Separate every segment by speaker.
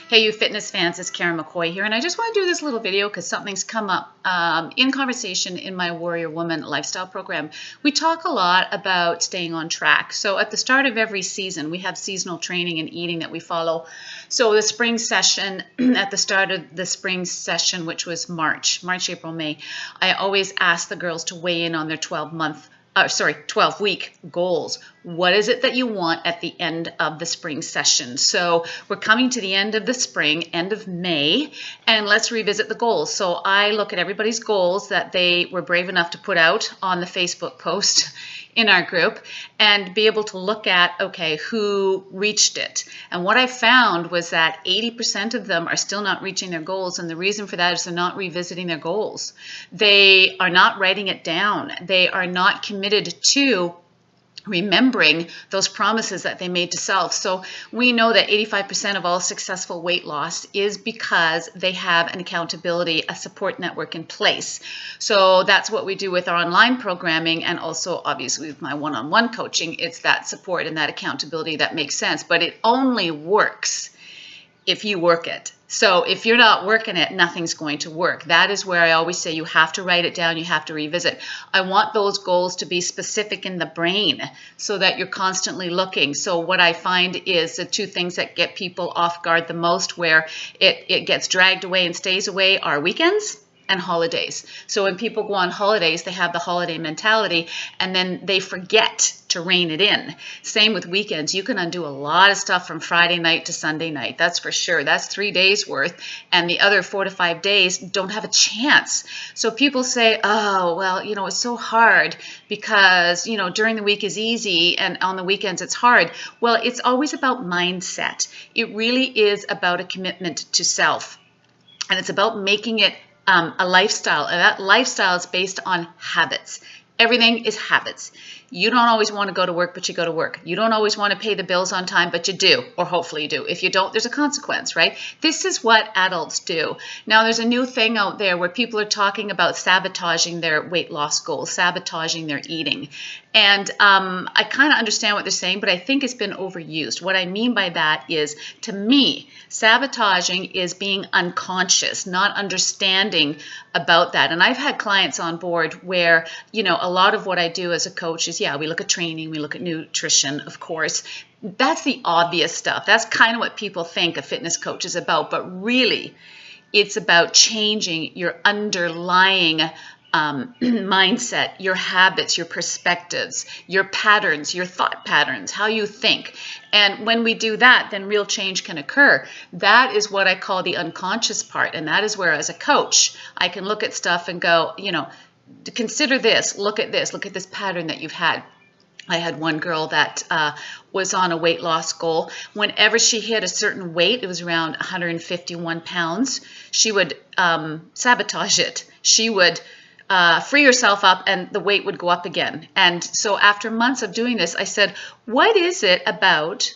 Speaker 1: Hey, you fitness fans, it's Karen McCoy here, and I just want to do this little video because something's come up in conversation in my Warrior Woman lifestyle program. We talk a lot about staying on track. So at the start of every season, we have seasonal training and eating that we follow. So the spring session, at the start of the spring session, which was March, April, May, I always ask the girls to weigh in on their 12-week goals. What is it that you want at the end of the spring session? So we're coming to the end of the spring, end of May, and let's revisit the goals. So I look at everybody's goals that they were brave enough to put out on the Facebook post in our group and be able to look at, okay, who reached it. And what I found was that 80% of them are still not reaching their goals. And the reason for that is they're not revisiting their goals. They are not writing it down. They are not committed to remembering those promises that they made to self. So we know that 85% of all successful weight loss is because they have an accountability, a support network in place. So that's what we do with our online programming, and also obviously with my one-on-one coaching. It's that support and that accountability that makes sense, but it only works if you work it. So if you're not working it, nothing's going to work. That is where I always say you have to write it down, you have to revisit. I want those goals to be specific in the brain so that you're constantly looking. So what I find is the two things that get people off guard the most, where it gets dragged away and stays away, are weekends and holidays. So when people go on holidays, they have the holiday mentality and then they forget to rein it in. Same with weekends. You can undo a lot of stuff from Friday night to Sunday night. That's for sure. That's 3 days worth. And the other 4 to 5 days don't have a chance. So people say, oh, well, it's so hard because, during the week is easy and on the weekends it's hard. Well, it's always about mindset. It really is about a commitment to self. And it's about making it a lifestyle, and that lifestyle is based on habits. Everything is habits. You don't always want to go to work, but you go to work. You don't always want to pay the bills on time, but you do, or hopefully you do. If you don't, there's a consequence, right? This is what adults do. Now, there's a new thing out there where people are talking about sabotaging their weight loss goals, sabotaging their eating. And I kind of understand what they're saying, but I think it's been overused. What I mean by that is, to me, sabotaging is being unconscious, not understanding about that. And I've had clients on board where, a lot of what I do as a coach is, we look at training, we look at nutrition, of course. That's the obvious stuff. That's kind of what people think a fitness coach is about. But really, it's about changing your underlying mindset, your habits, your perspectives, your patterns, your thought patterns, how you think. And when we do that, then real change can occur. That is what I call the unconscious part. And that is where, as a coach, I can look at stuff and go, consider this, look at this pattern that you've had. I had one girl that was on a weight loss goal. Whenever she hit a certain weight, it was around 151 pounds, she would sabotage it. She would free herself up and the weight would go up again. And so after months of doing this, I said, what is it about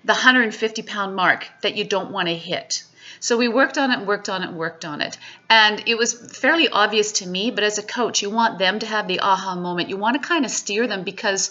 Speaker 1: the 150-pound mark that you don't want to hit? So we worked on it. And it was fairly obvious to me, but as a coach, you want them to have the aha moment. You want to kind of steer them, because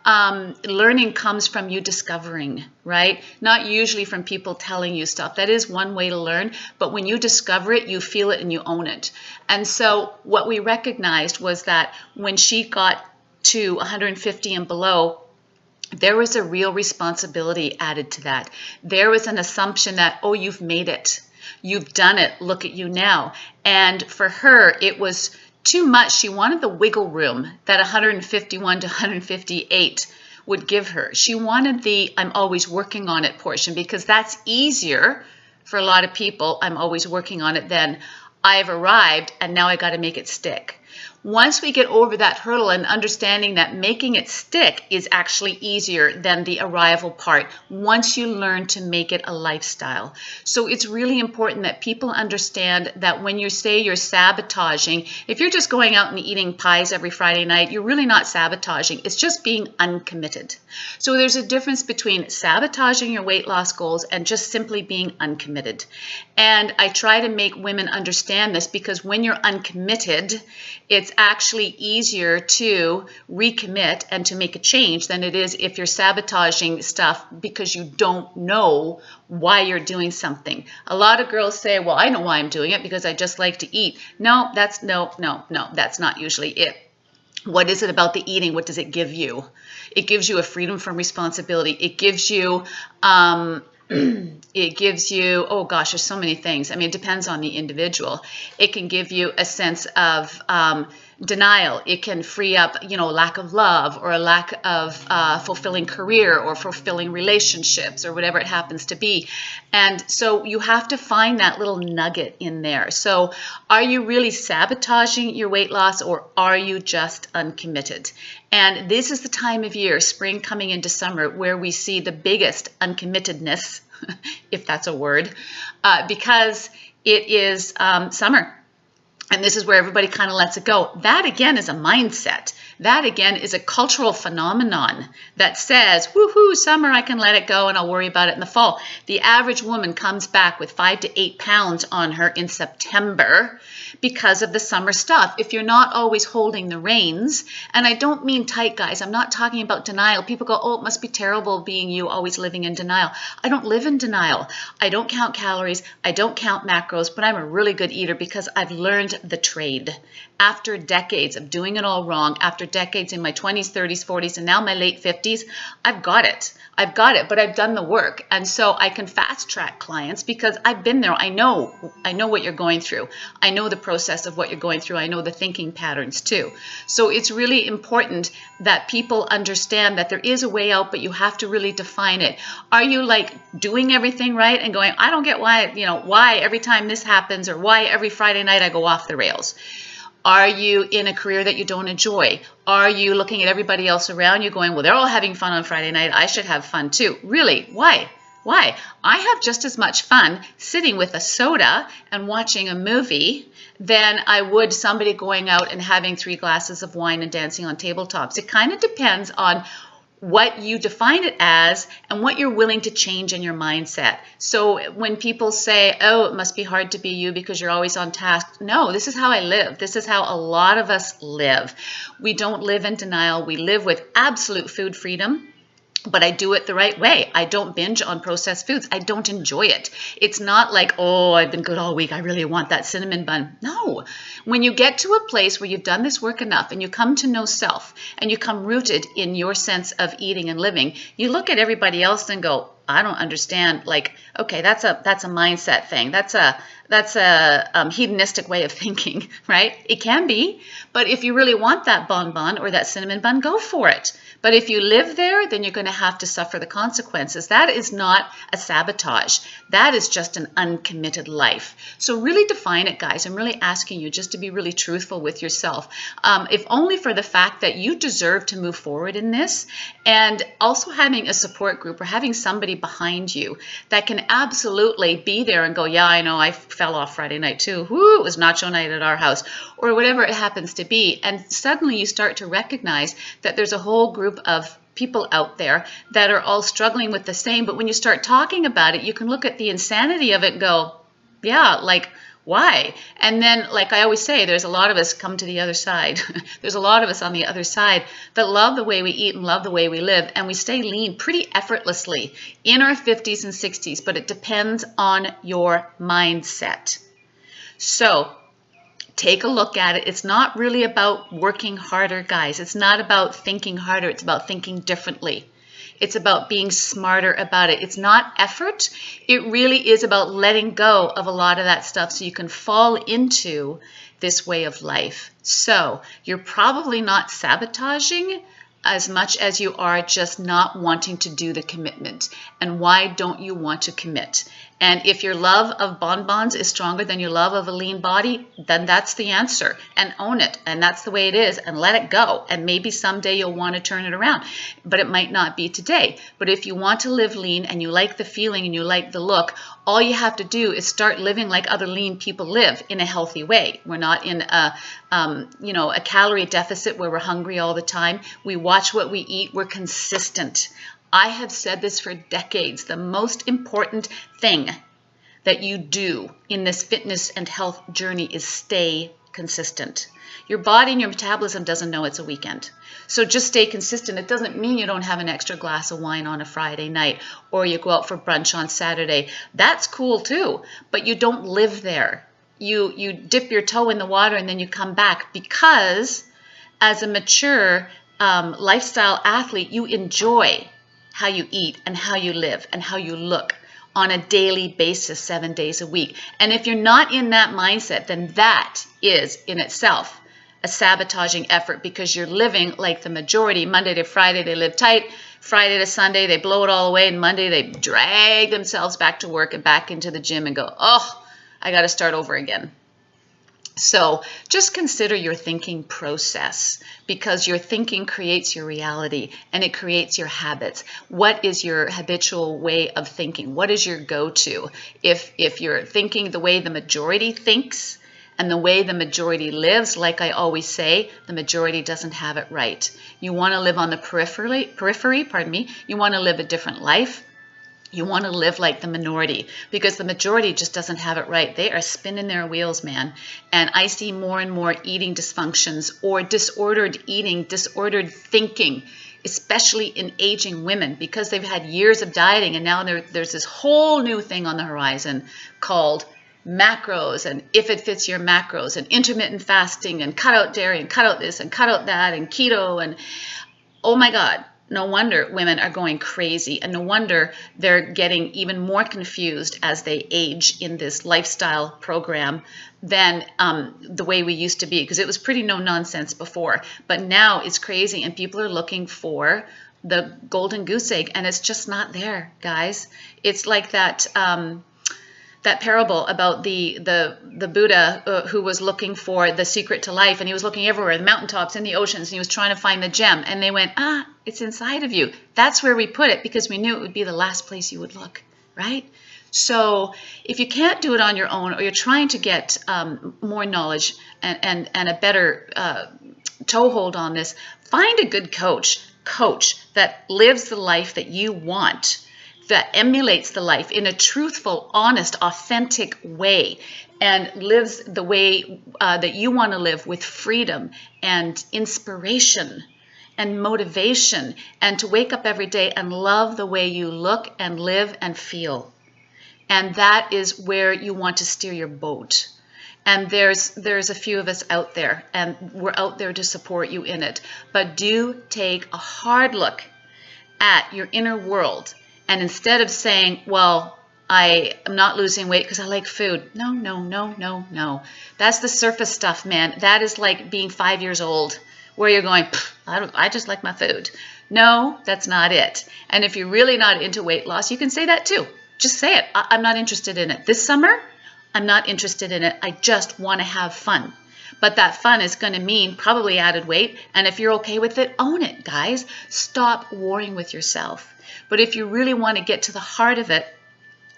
Speaker 1: learning comes from you discovering, right? Not usually from people telling you stuff. That is one way to learn, but when you discover it, you feel it and you own it. And so what we recognized was that when she got to 150 and below, there was a real responsibility added to that. There was an assumption that, oh, you've made it. You've done it. Look at you now. And for her, it was too much. She wanted the wiggle room that 151 to 158 would give her. She wanted the I'm always working on it portion, because that's easier for a lot of people. I'm always working on it than I've arrived and now I got to make it stick. Once we get over that hurdle and understanding that making it stick is actually easier than the arrival part, once you learn to make it a lifestyle. So it's really important that people understand that when you say you're sabotaging, if you're just going out and eating pies every Friday night, you're really not sabotaging. It's just being uncommitted. So there's a difference between sabotaging your weight loss goals and just simply being uncommitted. And I try to make women understand this, because when you're uncommitted, it's actually easier to recommit and to make a change than it is if you're sabotaging stuff because you don't know why you're doing something. A lot of girls say, well, I know why I'm doing it because I just like to eat. No, that's not usually it. What is it about the eating? What does it give you? It gives you a freedom from responsibility. It gives you, oh gosh, there's so many things. I mean, it depends on the individual. It can give you a sense of denial. It can free up, lack of love or a lack of fulfilling career or fulfilling relationships or whatever it happens to be. And so you have to find that little nugget in there. So are you really sabotaging your weight loss, or are you just uncommitted? And this is the time of year, spring coming into summer, where we see the biggest uncommittedness, if that's a word, because it is summer. And this is where everybody kind of lets it go. That, again, is a mindset. That, again, is a cultural phenomenon that says, woohoo, summer, I can let it go and I'll worry about it in the fall. The average woman comes back with 5 to 8 pounds on her in September because of the summer stuff. If you're not always holding the reins, and I don't mean tight, guys. I'm not talking about denial. People go, oh, it must be terrible being you, always living in denial. I don't live in denial. I don't count calories. I don't count macros, but I'm a really good eater because I've learned the trade. After decades of doing it all wrong, after decades in my 20s, 30s, 40s, and now my late 50s, I've got it. I've got it, but I've done the work. And so I can fast track clients because I've been there. I know what you're going through. I know the process of what you're going through. I know the thinking patterns too. So it's really important that people understand that there is a way out, but you have to really define it. Are you like doing everything right and going, I don't get why every time this happens, or why every Friday night I go off the rails? Are you in a career that you don't enjoy? Are you looking at everybody else around you going, well, they're all having fun on Friday night, I should have fun too? Really? Why? Why? I have just as much fun sitting with a soda and watching a movie than I would somebody going out and having 3 glasses of wine and dancing on tabletops. It kind of depends on what you define it as and what you're willing to change in your mindset. So when people say, oh, it must be hard to be you because you're always on task. No, this is how I live. This is how a lot of us live. We don't live in denial. We live with absolute food freedom. But I do it the right way. I don't binge on processed foods. I don't enjoy it. It's not like, oh, I've been good all week. I really want that cinnamon bun. No. When you get to a place where you've done this work enough and you come to know self and you come rooted in your sense of eating and living, you look at everybody else and go, I don't understand. Like, okay, that's a mindset thing. That's a hedonistic way of thinking, right? It can be, but if you really want that bonbon or that cinnamon bun, go for it. But if you live there, then you're going to have to suffer the consequences. That is not a sabotage. That is just an uncommitted life. So really define it, guys. I'm really asking you just to be really truthful with yourself, if only for the fact that you deserve to move forward in this, and also having a support group or having somebody behind you that can absolutely be there and go, yeah, I know, I fell off Friday night too. Whoo, it was nacho night at our house, or whatever it happens to be. And suddenly you start to recognize that there's a whole group of people out there that are all struggling with the same. But when you start talking about it, you can look at the insanity of it and go, yeah, like, why? And then, like I always say, there's a lot of us come to the other side. There's a lot of us on the other side that love the way we eat and love the way we live, and we stay lean pretty effortlessly in our 50s and 60s, but it depends on your mindset. So take a look at it. It's not really about working harder, guys. It's not about thinking harder. It's about thinking differently. It's about being smarter about it. It's not effort. It really is about letting go of a lot of that stuff so you can fall into this way of life. So you're probably not sabotaging as much as you are just not wanting to do the commitment. And why don't you want to commit? And if your love of bonbons is stronger than your love of a lean body, then that's the answer. And own it. And that's the way it is. And let it go. And maybe someday you'll want to turn it around. But it might not be today. But if you want to live lean and you like the feeling and you like the look, all you have to do is start living like other lean people live in a healthy way. We're not in a calorie deficit where we're hungry all the time. We watch what we eat. We're consistent. I have said this for decades. The most important thing that you do in this fitness and health journey is stay consistent. Your body and your metabolism doesn't know it's a weekend. So just stay consistent. It doesn't mean you don't have an extra glass of wine on a Friday night or you go out for brunch on Saturday. That's cool too, but you don't live there. You dip your toe in the water and then you come back, because as a mature lifestyle athlete, you enjoy how you eat and how you live and how you look on a daily basis, 7 days a week. And if you're not in that mindset, then that is in itself a sabotaging effort, because you're living like the majority. Monday to Friday, they live tight. Friday to Sunday, they blow it all away. And Monday, they drag themselves back to work and back into the gym and go, oh, I got to start over again. So just consider your thinking process, because your thinking creates your reality and it creates your habits. What is your habitual way of thinking? What is your go-to? If you're thinking the way the majority thinks and the way the majority lives, like I always say, the majority doesn't have it right. You want to live on the periphery, you want to live a different life. You want to live like the minority, because the majority just doesn't have it right. They are spinning their wheels, man. And I see more and more eating dysfunctions or disordered eating, disordered thinking, especially in aging women, because they've had years of dieting and now there's this whole new thing on the horizon called macros, and if it fits your macros, and intermittent fasting, and cut out dairy, and cut out this, and cut out that, and keto, and oh my God. No wonder women are going crazy, and no wonder they're getting even more confused as they age in this lifestyle program than the way we used to be, because it was pretty no nonsense before. But now it's crazy, and people are looking for the golden goose egg, and it's just not there, guys. It's like that that parable about the Buddha who was looking for the secret to life, and he was looking everywhere, the mountaintops, in the oceans, and he was trying to find the gem, and they went, it's inside of you. That's where we put it, because we knew it would be the last place you would look, right? So if you can't do it on your own, or you're trying to get more knowledge and a better toehold on this, find a good coach that lives the life that you want, that emulates the life in a truthful, honest, authentic way, and lives the way that you want to live, with freedom and inspiration and motivation, and to wake up every day and love the way you look and live and feel. And that is where you want to steer your boat. And there's a few of us out there, and we're out there to support you in it. But do take a hard look at your inner world. And instead of saying, well, I am not losing weight because I like food. No. That's the surface stuff, man. That is like being 5 years old, where you're going, I just like my food. No, that's not it. And if you're really not into weight loss, you can say that too. Just say it. I'm not interested in it. This summer, I'm not interested in it. I just want to have fun. But that fun is going to mean probably added weight. And if you're okay with it, own it, guys. Stop warring with yourself. But if you really want to get to the heart of it,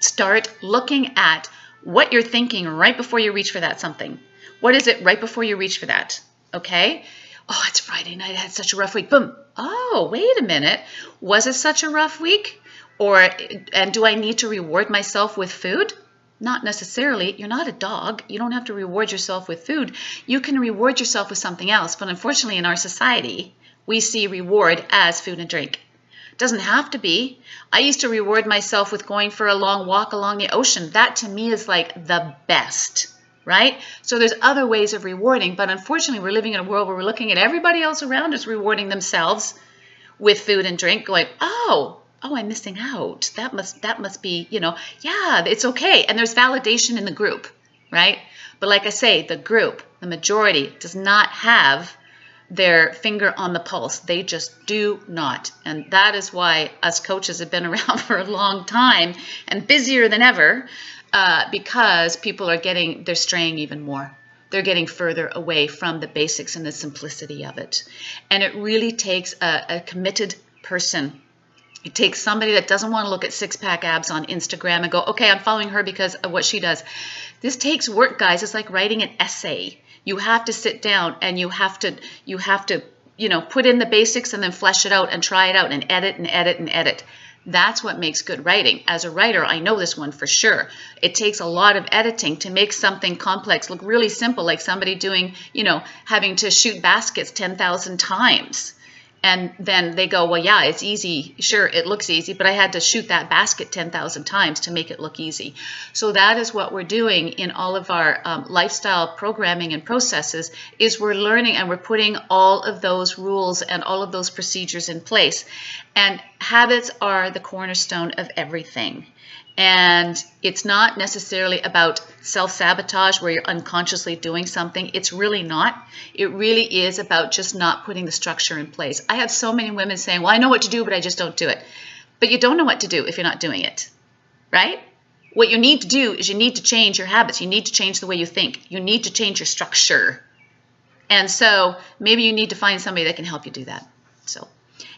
Speaker 1: start looking at what you're thinking right before you reach for that something. What is it right before you reach for that? Okay? Oh, it's Friday night. I had such a rough week. Boom. Oh, wait a minute. Was it such a rough week? And do I need to reward myself with food? Not necessarily. You're not a dog. You don't have to reward yourself with food. You can reward yourself with something else. But unfortunately, in our society, we see reward as food and drink. Doesn't have to be. I used to reward myself with going for a long walk along the ocean. That to me is like the best, right? So there's other ways of rewarding, but unfortunately we're living in a world where we're looking at everybody else around us rewarding themselves with food and drink, going, oh, I'm missing out. That must be, yeah, it's okay. And there's validation in the group, right? But like I say, the group, the majority, does not have their finger on the pulse. They just do not. And that is why us coaches have been around for a long time and busier than ever, because people they're straying even more. They're getting further away from the basics and the simplicity of it. And it really takes a committed person. It takes somebody that doesn't want to look at six-pack abs on Instagram and go, okay, I'm following her because of what she does. This takes work, guys. It's like writing an essay. You have to sit down and you have to put in the basics and then flesh it out and try it out and edit and edit and edit. That's what makes good writing. As a writer, I know this one for sure. It takes a lot of editing to make something complex look really simple, like somebody doing, having to shoot baskets 10,000 times. And then they go, well, yeah, it's easy. Sure, it looks easy, but I had to shoot that basket 10,000 times to make it look easy. So that is what we're doing in all of our lifestyle programming and processes, is we're learning and we're putting all of those rules and all of those procedures in place. And habits are the cornerstone of everything. And it's not necessarily about self-sabotage where you're unconsciously doing something. It's really not. It really is about just not putting the structure in place. I have so many women saying, well, I know what to do, but I just don't do it. But you don't know what to do if you're not doing it, right? What you need to do is you need to change your habits. You need to change the way you think. You need to change your structure. And so maybe you need to find somebody that can help you do that. So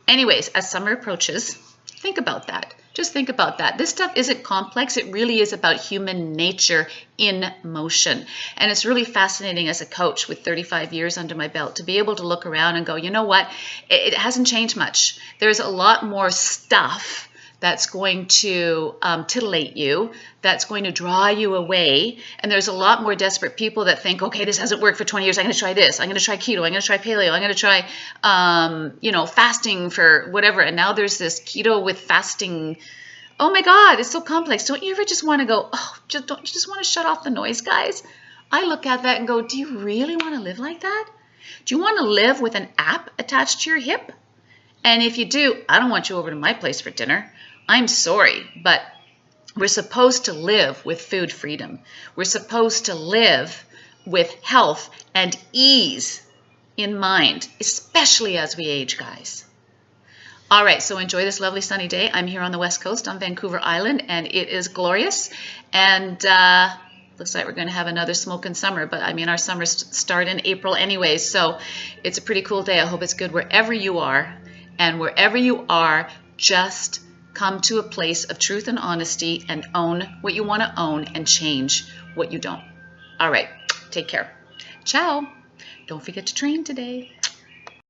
Speaker 1: anyways, as summer approaches, think about that. Just think about that. This stuff isn't complex. It really is about human nature in motion. And it's really fascinating as a coach with 35 years under my belt to be able to look around and go, you know what? It hasn't changed much. There's a lot more stuff that's going to titillate you, that's going to draw you away. And there's a lot more desperate people that think, okay, this hasn't worked for 20 years. I'm going to try this. I'm going to try keto. I'm going to try paleo. I'm going to try, fasting for whatever. And now there's this keto with fasting. Oh my God, it's so complex. Don't you ever just want to go, don't you just want to shut off the noise, guys? I look at that and go, do you really want to live like that? Do you want to live with an app attached to your hip? And if you do, I don't want you over to my place for dinner. I'm sorry, but we're supposed to live with food freedom. We're supposed to live with health and ease in mind, especially as we age, guys. All right, so enjoy this lovely sunny day. I'm here on the West Coast on Vancouver Island, and it is glorious. And looks like we're going to have another smoking summer, but I mean, our summers start in April anyways, so it's a pretty cool day. I hope it's good wherever you are. And wherever you are, just come to a place of truth and honesty and own what you want to own and change what you don't. All right, take care. Ciao. Don't forget to train today.